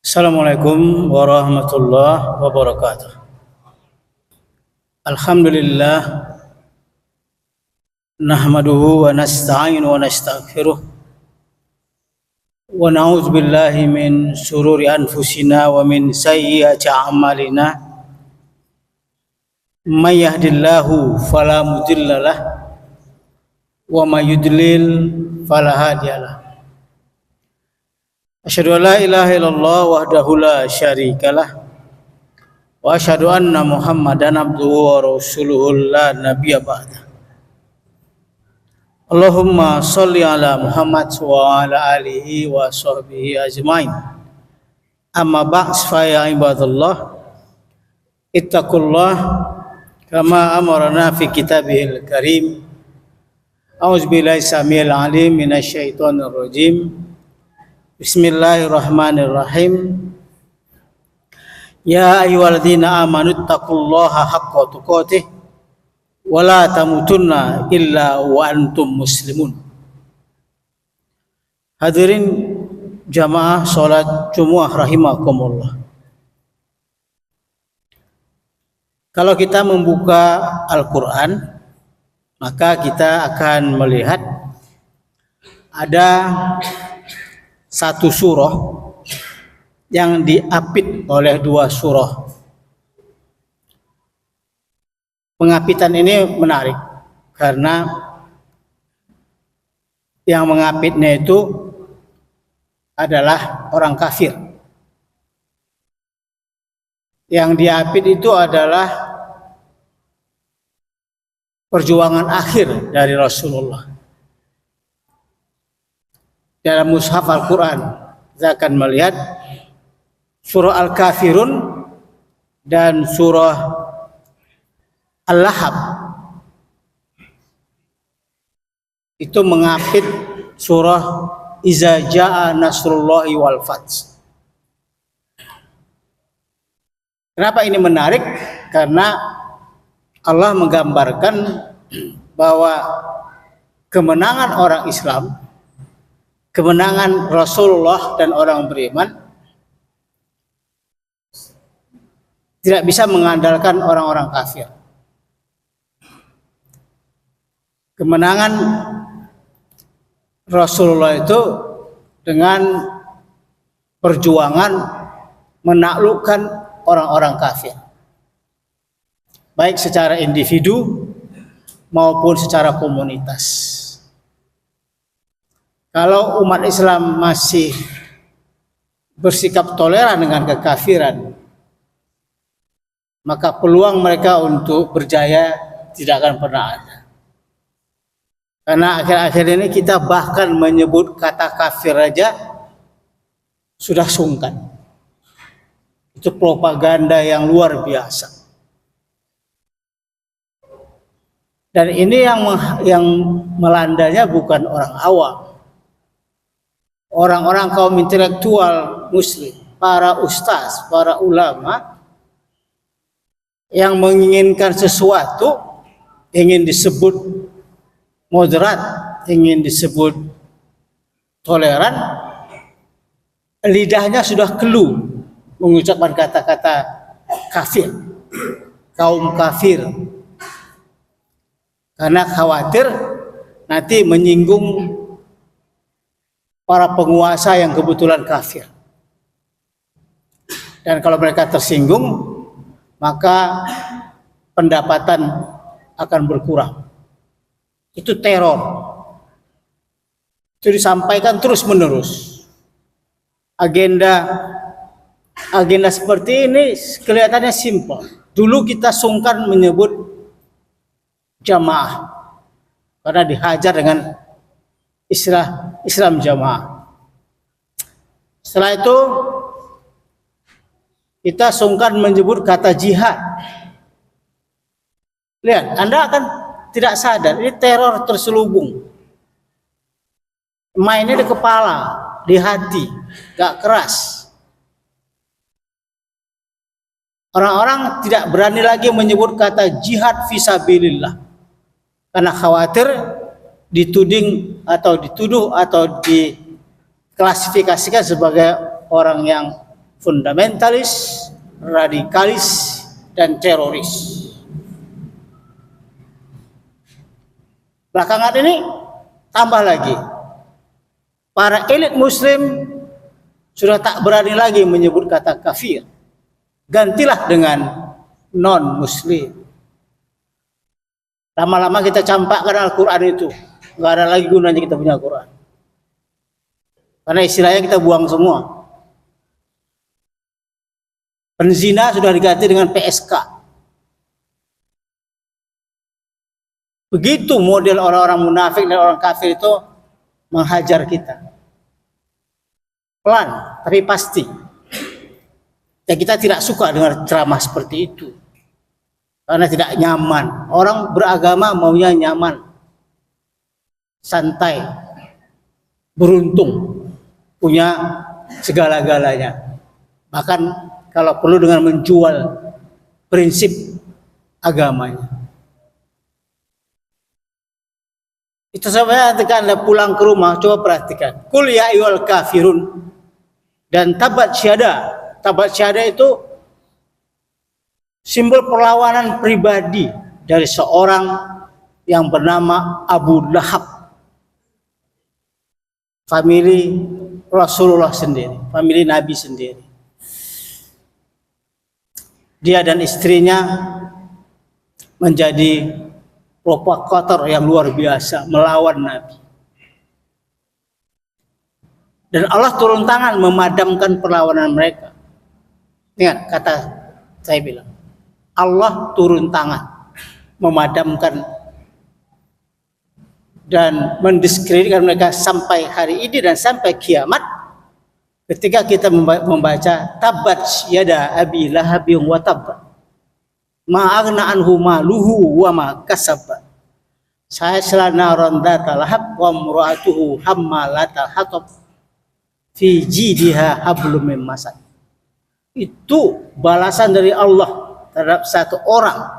Assalamualaikum warahmatullahi wabarakatuh. Alhamdulillah nahmaduhu wa nasta'inu wa nastaghfiruh wa na'udzu billahi min shururi anfusina wa min sayyiati a'malina. May yahdihillahu fala mudhillalah wa may yudlil fala hadiyalah. Asyhadu an la ilaha illallah wahdahu la syarikalah wa asyhadu anna Muhammadan abduhu wa rasuluhu la nabiyya ba'da. Allahumma sholli ala Muhammad wa ala alihi wa sahbihi ajmain. Amma ba'd fa ya ibadallah ittaqullah kama amarna fi kitabihil karim. A'udzubillahi samil alim minasyaitonir rajim. Bismillahirrahmanirrahim. Ya ayyuhalladzina amanu taqullaha haqqa tuqatih wa la tamutunna illa wa antum muslimun. Hadirin jamaah salat Jumat rahimakumullah. Kalau kita membuka Al-Qur'an, maka kita akan melihat ada satu surah yang diapit oleh dua surah. Pengapitan ini menarik karena yang mengapitnya itu adalah orang kafir. Yang diapit itu adalah perjuangan akhir dari Rasulullah. Dalam mushaf Al-Quran kita akan melihat surah Al-Kafirun dan surah Al-Lahab itu mengapit surah Iza Ja'a Nasrullahi wal Fath. Kenapa ini menarik? Karena Allah menggambarkan bahwa kemenangan orang Islam, kemenangan Rasulullah dan orang beriman tidak bisa mengandalkan orang-orang kafir. Kemenangan Rasulullah itu dengan perjuangan menaklukkan orang-orang kafir, baik secara individu maupun secara komunitas. Kalau umat Islam masih bersikap toleran dengan kekafiran, maka peluang mereka untuk berjaya tidak akan pernah ada. Karena akhir-akhir ini kita bahkan menyebut kata kafir aja sudah sungkan. Itu propaganda yang luar biasa. Dan ini yang melandanya bukan orang awam. Orang-orang kaum intelektual muslim, para ustaz, para ulama yang menginginkan sesuatu, ingin disebut moderat, ingin disebut toleran, lidahnya sudah kelu mengucapkan kata-kata kafir, kaum kafir, karena khawatir nanti menyinggung para penguasa yang kebetulan kafir. Dan kalau mereka tersinggung, maka pendapatan akan berkurang. Itu teror. Itu disampaikan terus-menerus. Agenda seperti ini kelihatannya simpel. Dulu kita sungkan menyebut jamaah karena dihajar dengan istilah Islam jamaah. Setelah itu kita sungkan menyebut kata jihad. Lihat, Anda akan tidak sadar ini teror terselubung. Mainnya di kepala, di hati, gak keras. Orang-orang tidak berani lagi menyebut kata jihad fisabilillah karena khawatir dituding atau dituduh atau diklasifikasikan sebagai orang yang fundamentalis, radikalis, dan teroris. Belakangan ini tambah lagi, para elit muslim sudah tak berani lagi menyebut kata kafir. Gantilah dengan non-muslim. Lama-lama kita campakkan Al-Quran itu. Nggak ada lagi gunanya kita punya Al-Quran. Karena istilahnya kita buang semua. Penzina sudah diganti dengan PSK. Begitu model orang-orang munafik dan orang kafir itu menghajar kita. Pelan, tapi pasti. Ya, kita tidak suka dengar ceramah seperti itu. Karena tidak nyaman. Orang beragama maunya nyaman. Santai. Beruntung. Punya segala-galanya. Bahkan kalau perlu dengan menjual prinsip agamanya. Itu sampai ketika Anda pulang ke rumah, coba perhatikan. Qul ya ayyuhal kafirun. Dan tabat syada. Tabat syada itu simbol perlawanan pribadi dari seorang yang bernama Abu Lahab. Famili Rasulullah sendiri, famili Nabi sendiri. Dia dan istrinya menjadi provokator yang luar biasa melawan Nabi. Dan Allah turun tangan memadamkan perlawanan mereka. Ingat kata saya bilang, Allah turun tangan memadamkan dan mendiskreditkan mereka sampai hari ini dan sampai kiamat. Ketika kita membaca tabat yada abi lahabin wa tab ma aghna anhu maluhu wa ma kasab sayasla naran dzata lahab wa imra'atuhu hammalatal hatab fi jidha hablum min masad. Itu balasan dari Allah terhadap satu orang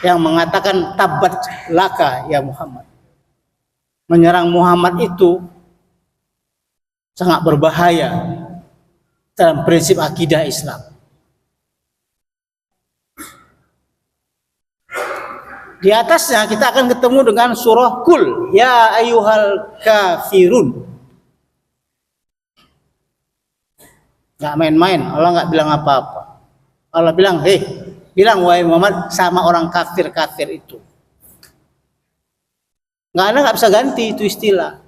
yang mengatakan tabat laka ya Muhammad. Menyerang Muhammad itu sangat berbahaya dalam prinsip akidah Islam. Di atasnya kita akan ketemu dengan surah Qul ya ayyuhal kafirun. Nggak main-main, Allah nggak bilang apa-apa. Allah bilang, bilang wahai Muhammad sama orang kafir-kafir itu. Nggak bisa ganti itu istilah.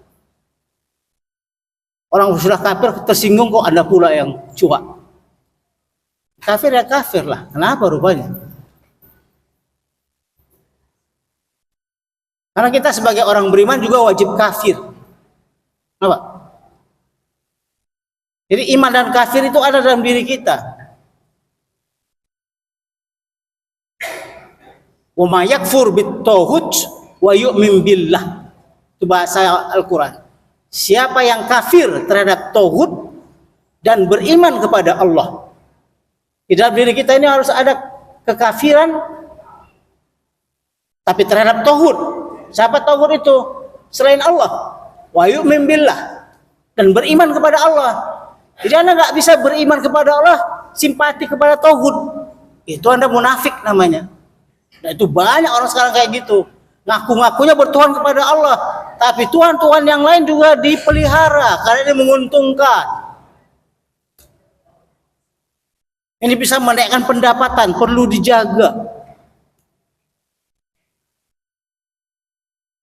Orang sudah kafir tersinggung kok Anda pula yang cuak. Kafir ya kafir lah, kenapa rupanya? Karena kita sebagai orang beriman juga wajib kafir. Kenapa? Jadi iman dan kafir itu ada dalam diri kita. Wa may yakfur bit-taghut wa yu'min billah. Itu bahasa Al-Qur'an. Siapa yang kafir terhadap taghut dan beriman kepada Allah. Di dalam diri kita ini harus ada kekafiran tapi terhadap taghut. Siapa taghut itu? Selain Allah. Wa yu'min billah dan beriman kepada Allah. Jadi Anda nggak bisa beriman kepada Allah, simpati kepada tauhid. Itu Anda munafik namanya. Nah itu banyak orang sekarang kayak gitu. Ngaku-ngakunya bertuhan kepada Allah, tapi Tuhan-Tuhan yang lain juga dipelihara karena ini menguntungkan. Ini bisa menaikkan pendapatan, perlu dijaga.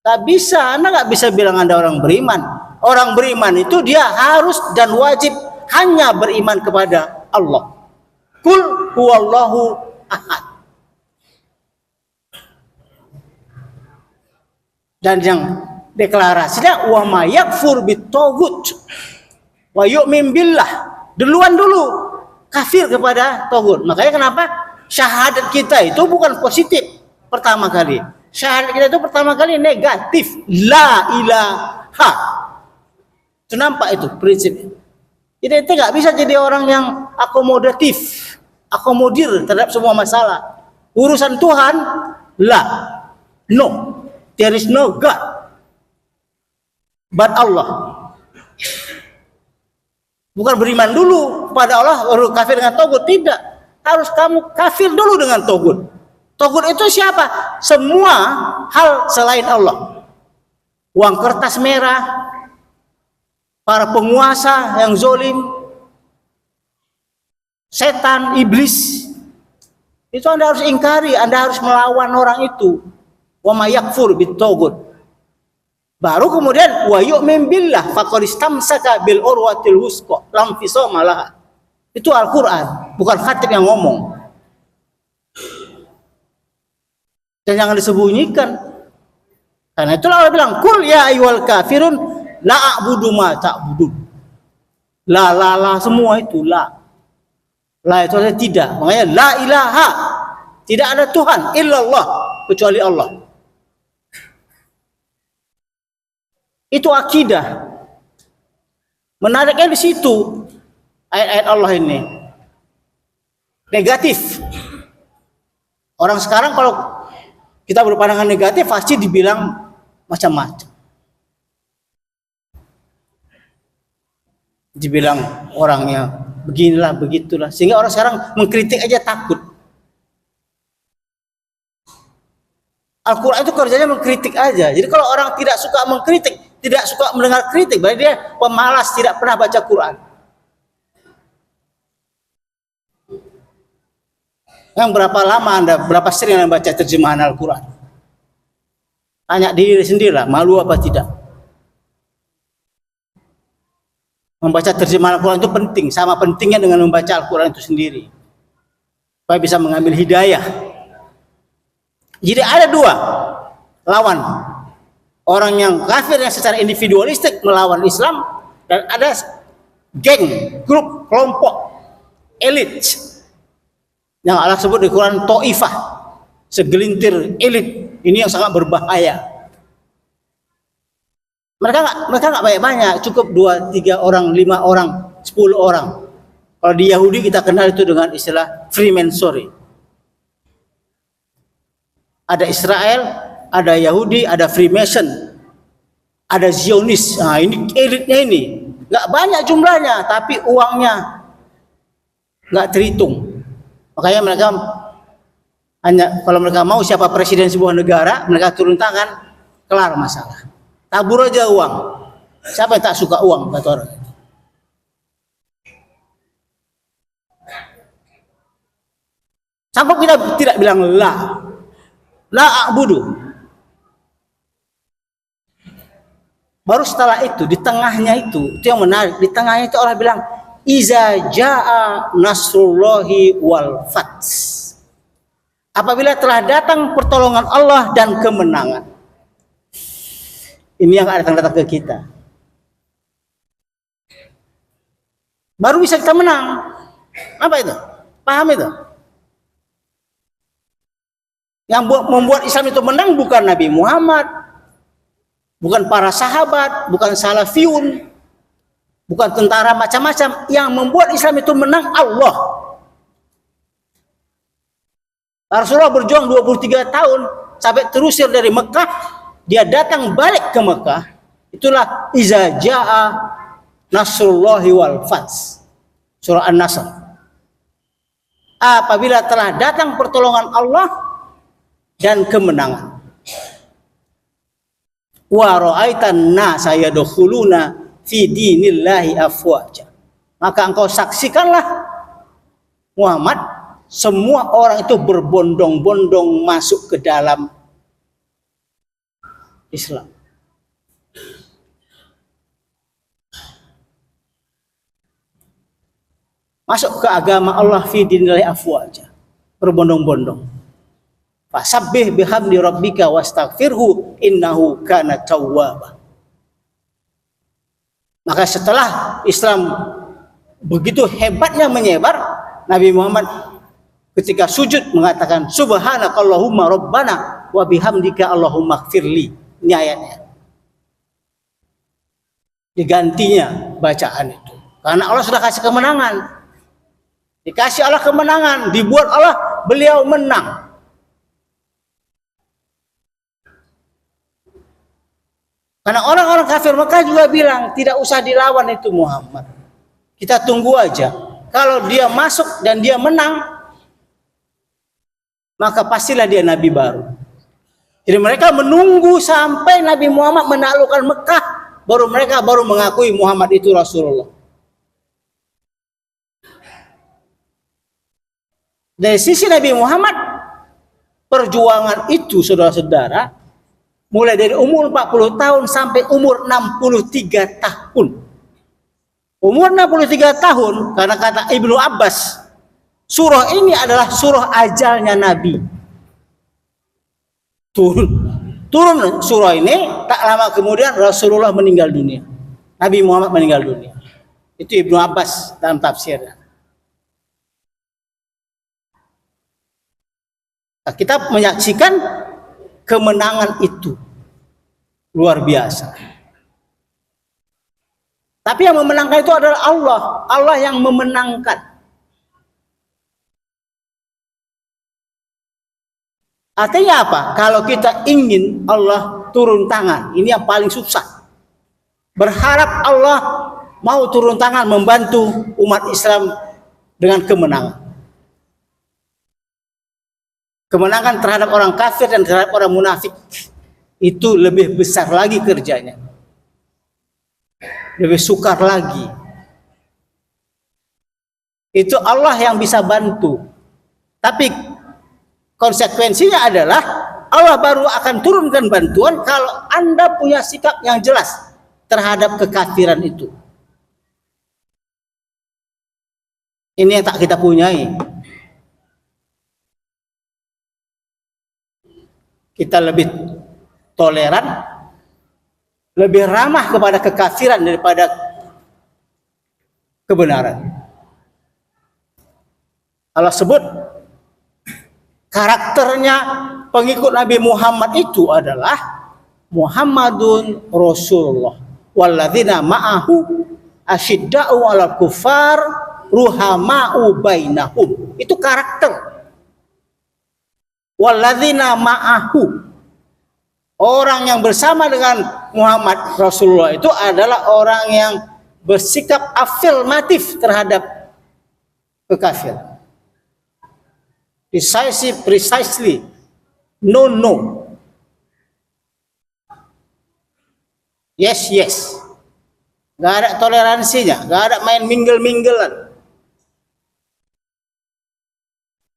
Nggak bisa, Anda nggak bisa bilang Anda orang beriman. Orang beriman itu dia harus dan wajib hanya beriman kepada Allah. Qul huwallahu ahad. Dan yang deklarasinya wa may yakfur bit-taghut wa yu'min billah. Duluan dulu kafir kepada taghut. Makanya kenapa syahadat kita itu bukan positif pertama kali. Syahadat kita itu pertama kali negatif. La ilaha. Itu nampak itu prinsipnya. Jadi kita nggak bisa jadi orang yang akomodatif, akomodir terhadap semua masalah. Urusan Tuhan, no, there is no God, but Allah. Bukan beriman dulu kepada Allah baru kafir dengan togut, tidak. Harus kamu kafir dulu dengan togut. Togut itu siapa? Semua hal selain Allah. Uang kertas merah, para penguasa yang zolim, setan, iblis, itu Anda harus ingkari, Anda harus melawan orang itu. Wa may yakfur bit-togut. Baru kemudian wa yu'min billah faqad istamsaka bil urwatil wusqa lam fisama laha. Itu Al-Qur'an, bukan khatib yang ngomong. Dan jangan disembunyikan. Karena itulah Allah bilang, "Qul ya ayyuhal kafirun la a'budu ma ta'budun." La semua itu la. La itu artinya tidak. Makanya la ilaha. Tidak ada Tuhan illallah kecuali Allah. Itu akidah. Menariknya di situ ayat-ayat Allah ini. Negatif. Orang sekarang kalau kita berpandangan negatif pasti dibilang macam-macam. Dibilang orangnya beginilah begitulah, sehingga orang sekarang mengkritik aja takut. Al-Quran itu kerjanya mengkritik aja. Jadi kalau orang tidak suka mengkritik, tidak suka mendengar kritik, berarti dia pemalas, tidak pernah baca Quran. Yang berapa lama Anda, berapa sering Anda baca terjemahan Al-Quran? Tanya diri sendirilah, malu apa tidak? Membaca terjemahan Al-Quran itu penting, sama pentingnya dengan membaca Al-Quran itu sendiri. Supaya bisa mengambil hidayah. Jadi ada dua lawan. Orang yang kafir yang secara individualistik melawan Islam, dan ada geng, grup, kelompok, elit yang Allah sebut di Quran Ta'ifah, segelintir elit. Ini yang sangat berbahaya. Mereka nggak banyak-banyak, cukup 2, 3 orang, 5 orang, 10 orang. Kalau di Yahudi kita kenal itu dengan istilah Freemasonry. Ada Israel, ada Yahudi, ada Freemason, ada Zionis. Nah, ini elitnya ini. Nggak banyak jumlahnya, tapi uangnya nggak terhitung. Makanya mereka hanya kalau mereka mau siapa presiden sebuah negara, mereka turun tangan, kelar masalah. Tabur aja uang. Siapa yang tak suka uang, kata orang. Sampai kita tidak bilang la a'budu. Baru setelah itu, di tengahnya itu yang menarik. Di tengahnya itu Allah bilang, iza jaa nasrullahi wal fath. Apabila telah datang pertolongan Allah dan kemenangan. Ini yang akan datang ke kita. Baru bisa kita menang. Apa itu? Paham itu? Yang membuat Islam itu menang bukan Nabi Muhammad, bukan para sahabat, bukan salafiyun, bukan tentara macam-macam. Yang membuat Islam itu menang Allah. Rasulullah berjuang 23 tahun sampai terusir dari Mekah, dia datang balik ke Mekah. Itulah iza jaa nasrullahi wal fath. Surah An-Nasr. Apabila telah datang pertolongan Allah dan kemenangan. Wa ra'aitan nasa yadkhuluna fi dinillahi afwaja. Maka engkau saksikanlah Muhammad, semua orang itu berbondong-bondong masuk ke dalam Islam. Masuk ke agama Allah fi dinillahi afwaja. Berbondong-bondong. Fasabbih bihamdi rabbika wastaghfirhu innahu kana tawwaba. Maka setelah Islam begitu hebatnya menyebar, Nabi Muhammad ketika sujud mengatakan subhanakallahumma rabbana wa bihamdika allahumma ighfirli. Ini ayatnya. Digantinya bacaan itu. Karena Allah sudah kasih kemenangan. Dikasih Allah kemenangan, dibuat Allah beliau menang. Karena orang-orang kafir Mekah juga bilang tidak usah dilawan itu Muhammad. Kita tunggu aja. Kalau dia masuk dan dia menang, maka pastilah dia nabi baru. Jadi mereka menunggu sampai Nabi Muhammad menaklukkan Mekah, baru mereka mengakui Muhammad itu Rasulullah. Dari sisi Nabi Muhammad, perjuangan itu saudara-saudara, mulai dari umur 40 tahun sampai umur 63 tahun. Umur 63 tahun, karena kata Ibnu Abbas, surah ini adalah surah ajalnya Nabi. Turun surah ini, tak lama kemudian Rasulullah meninggal dunia. Nabi Muhammad meninggal dunia. Itu Ibnu Abbas dalam tafsirnya. Nah, kita menyaksikan kemenangan itu luar biasa. Tapi yang memenangkan itu adalah Allah. Allah yang memenangkan. Artinya apa? Kalau kita ingin Allah turun tangan, ini yang paling susah. Berharap Allah mau turun tangan membantu umat Islam dengan kemenangan. Kemenangan terhadap orang kafir dan terhadap orang munafik itu lebih besar lagi kerjanya, lebih sukar lagi. Itu Allah yang bisa bantu. Tapi konsekuensinya adalah Allah baru akan turunkan bantuan kalau Anda punya sikap yang jelas terhadap kekafiran itu. Ini yang tak kita punyai. Kita lebih toleran, lebih ramah kepada kekafiran daripada kebenaran. Allah sebut karakternya pengikut Nabi Muhammad itu adalah Muhammadun Rasulullah walladzina ma'ahu asyidda'u 'alal kuffar ruhama'u bainahum. Itu karakter walladzina ma'ahu. Orang yang bersama dengan Muhammad Rasulullah itu adalah orang yang bersikap afirmatif terhadap kekafiran. Precisely. No. Yes. Gak ada toleransinya. Gak ada main mingle-minggelan.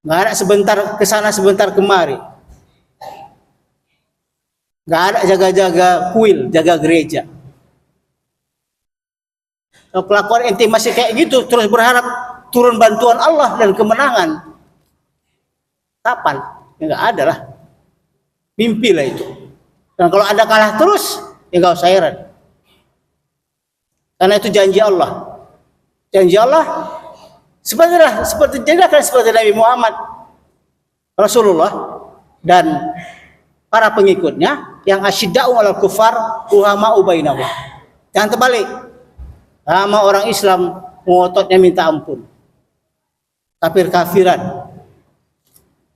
Gak ada sebentar kesana sebentar kemari. Gak ada jaga-jaga kuil, jaga gereja. Kalau kelakuan ente masih kayak gitu, terus berharap turun bantuan Allah dan kemenangan, kapan? Ya gak ada lah. Mimpi lah itu. Dan kalau Anda kalah terus, ya gak usah heran. Karena itu janji Allah. Janji Allah seperti Nabi Muhammad Rasulullah dan para pengikutnya yang asyidda'u 'alal kuffar ruhama'u bainahum. Jangan terbalik. Sama orang Islam ngototnya minta ampun. Kafir-kafiran.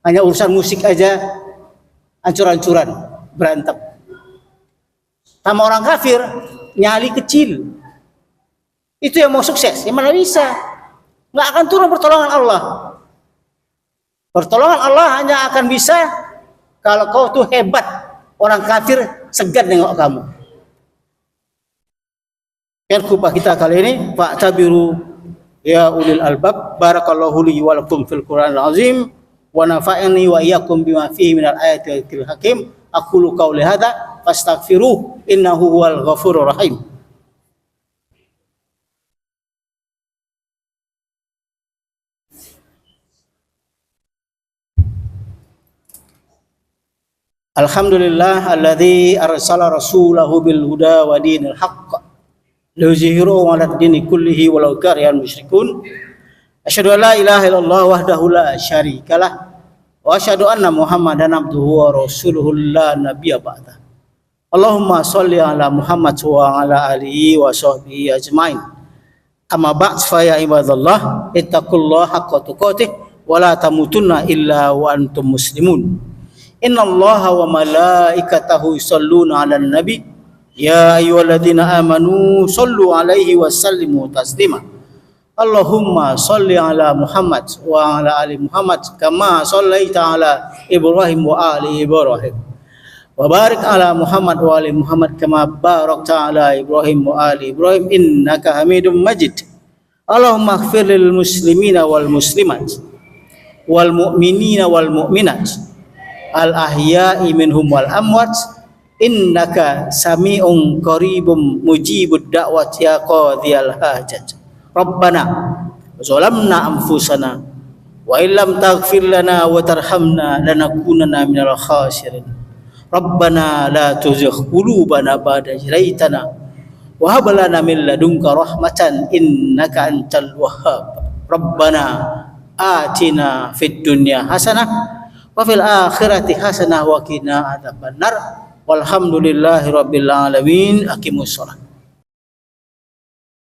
Hanya urusan musik aja ancur-ancuran, berantem. Sama orang kafir nyali kecil. Itu yang mau sukses. Yang mana bisa? Nggak akan turun pertolongan Allah. Pertolongan Allah hanya akan bisa kalau kau tuh hebat. Orang kafir segan nengok kamu. Yang khutbah kita kali ini, Pak Tabiru ya ulil albab, barakallahu li wa lakum fil Qur'anil azim wa nafa'ani wa iyyakum bima fihi minal ayati wal hakim. Aqulu qawli hadza fastaghfiruh innahu huwal ghafurur rahim. Alhamdulillah alladzi arsala rasulahu bil huda wa dinil haqq liyuzhiru 'ala ad-dini kullihi walau karihal musyrikun. Asyhadu an la ilaha illallah wahdahu la syarikalah wa asyhadu anna Muhammadan abduhu wa rasuluhu la nabiyya ba'da. Allahumma shalli ala Muhammad wa ala alihi wa sahbihi ajmain. Amma ba'd fa ya ibadallah ittaqullaha haqqa tuqatih wa la tamutunna illa wa antum muslimun. Innallaha wa malaikatahu yusholluna 'alan nabi ya ayyuhalladzina amanu shollu 'alaihi wa sallimu taslima. Allahumma sholli ala Muhammad wa ala ali Muhammad kama shallaita ala Ibrahim wa ali Ibrahim. Wa barik ala Muhammad wa ali Muhammad kama barakta ala Ibrahim wa ali Ibrahim innaka Hamidum Majid. Allahumma ighfir lil muslimina wal muslimat wal mu'minina wal mu'minat al ahya'i minhum wal amwat innaka sami'un qaribum mujibud da'wat ya qadhiyal hajat. Rabbana zalamna anfusana wa illam taghfir lana wa tarhamna lanakunanna minal khasirin. Rabbana la tuzigh qulubana ba'da idh hadaytana wa hab lana min ladunka rahmatan innaka antal wahhab. Rabbana atina fid dunya hasanah wa fil akhirati hasanah wa qina adzabannar. Walhamdulillahi rabbil alamin. Aqimus shalah.